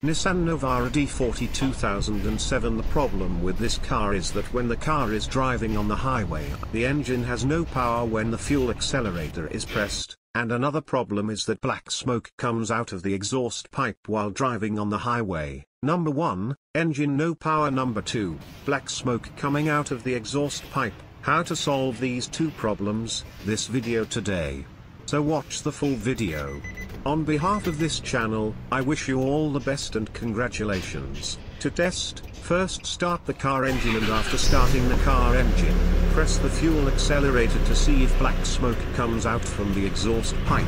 Nissan Navara D40 2007. The problem with this car is that when the car is driving on the highway, the engine has no power when the fuel accelerator is pressed, and another problem is that black smoke comes out of the exhaust pipe while driving on the highway. Number 1, engine no power. Number 2, black smoke coming out of the exhaust pipe. How to solve these two problems, this video today. So watch the full video. On behalf of this channel, I wish you all the best and congratulations. To test, first start the car engine, and after starting the car engine, press the fuel accelerator to see if black smoke comes out from the exhaust pipe.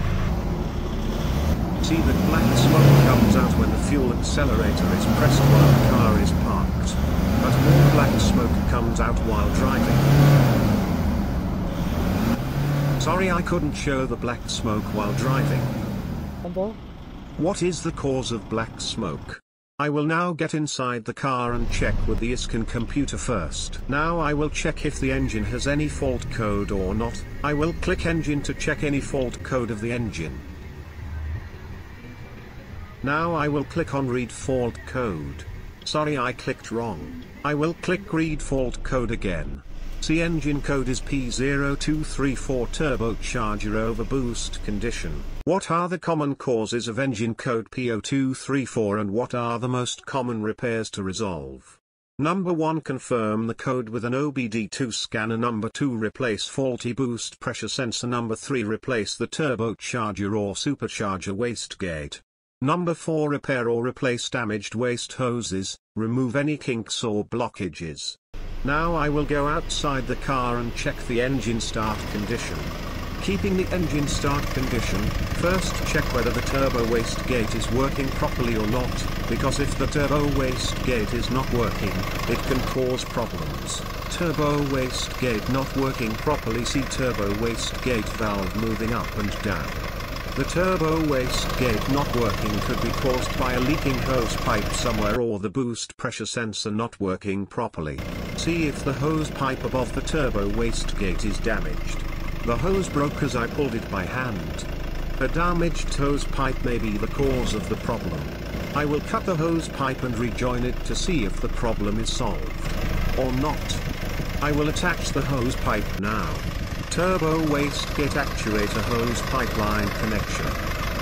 See that black smoke comes out when the fuel accelerator is pressed while the car is parked. But more black smoke comes out while driving. Sorry, I couldn't show the black smoke while driving. What is the cause of black smoke? I will now get inside the car and check with the ISCAN computer first. Now I will check if the engine has any fault code or not. I will click engine to check any fault code of the engine. Now I will click on read fault code. Sorry, I clicked wrong. I will click read fault code again. See, engine code is P0234 turbocharger overboost condition. What are the common causes of engine code P0234 and what are the most common repairs to resolve? Number 1, confirm the code with an OBD2 scanner. Number 2, replace faulty boost pressure sensor. Number 3, replace the turbocharger or supercharger wastegate. Number 4, repair or replace damaged waste hoses, remove any kinks or blockages. Now I will go outside the car and check the engine start condition. Keeping the engine start condition, first check whether the turbo wastegate is working properly or not, because if the turbo wastegate is not working, it can cause problems. Turbo wastegate not working properly. See turbo wastegate valve moving up and down. The turbo wastegate not working could be caused by a leaking hose pipe somewhere or the boost pressure sensor not working properly. See if the hose pipe above the turbo wastegate is damaged. The hose broke as I pulled it by hand. A damaged hose pipe may be the cause of the problem. I will cut the hose pipe and rejoin it to see if the problem is solved or not. I will attach the hose pipe now. Turbo wastegate actuator hose pipeline connection.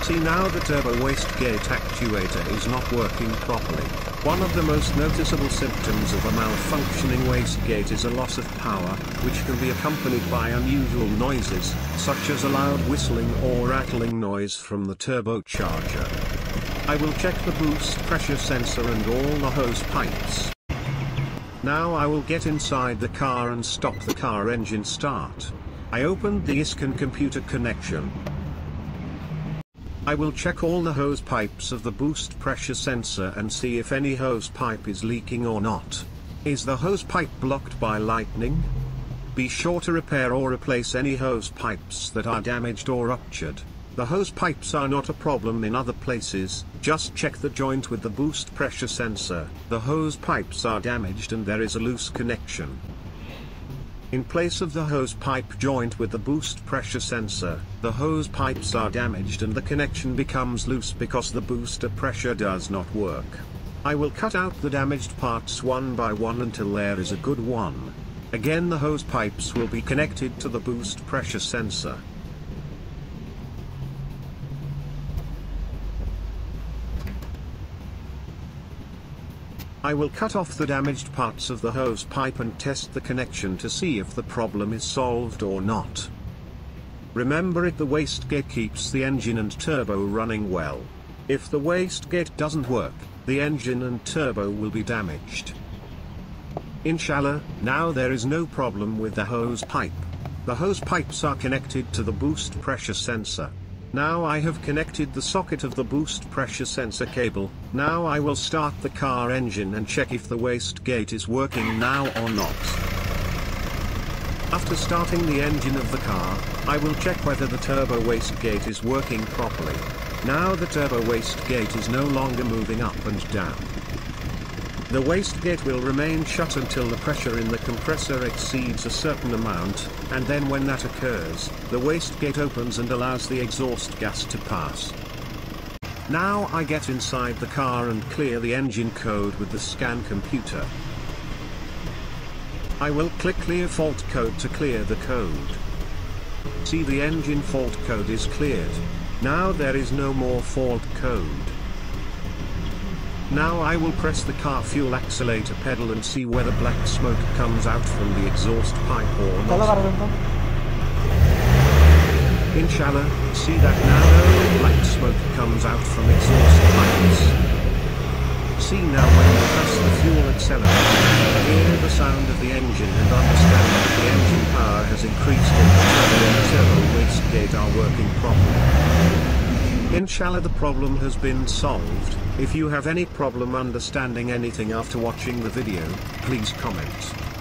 See, now the turbo wastegate actuator is not working properly. One of the most noticeable symptoms of a malfunctioning wastegate is a loss of power, which can be accompanied by unusual noises, such as a loud whistling or rattling noise from the turbocharger. I will check the boost pressure sensor and all the hose pipes. Now I will get inside the car and stop the car engine start. I opened the ISCAN computer connection. I will check all the hose pipes of the boost pressure sensor and see if any hose pipe is leaking or not. Is the hose pipe blocked by lightning? Be sure to repair or replace any hose pipes that are damaged or ruptured. The hose pipes are not a problem in other places, just check the joint with the boost pressure sensor. The hose pipes are damaged and there is a loose connection. In place of the hose pipe joint with the boost pressure sensor, the hose pipes are damaged and the connection becomes loose because the booster pressure does not work. I will cut out the damaged parts one by one until there is a good one. Again, the hose pipes will be connected to the boost pressure sensor. I will cut off the damaged parts of the hose pipe and test the connection to see if the problem is solved or not. Remember the wastegate keeps the engine and turbo running well. If the wastegate doesn't work, the engine and turbo will be damaged. Inshallah, now there is no problem with the hose pipe. The hose pipes are connected to the boost pressure sensor. Now I have connected the socket of the boost pressure sensor cable. Now I will start the car engine and check if the wastegate is working now or not. After starting the engine of the car, I will check whether the turbo wastegate is working properly. Now the turbo wastegate is no longer moving up and down. The wastegate will remain shut until the pressure in the compressor exceeds a certain amount, and then when that occurs, the wastegate opens and allows the exhaust gas to pass. Now I get inside the car and clear the engine code with the scan computer. I will click clear fault code to clear the code. See, the engine fault code is cleared. Now there is no more fault code. Now I will press the car fuel accelerator pedal and see whether black smoke comes out from the exhaust pipe or not. Inshallah, see that now no black smoke comes out from exhaust pipes. See, now when you press the fuel accelerator, hear the sound of the engine and understand that the engine power has increased and the turbo and turbo wastegate are working properly. Inshallah, the problem has been solved. If you have any problem understanding anything after watching the video, please comment.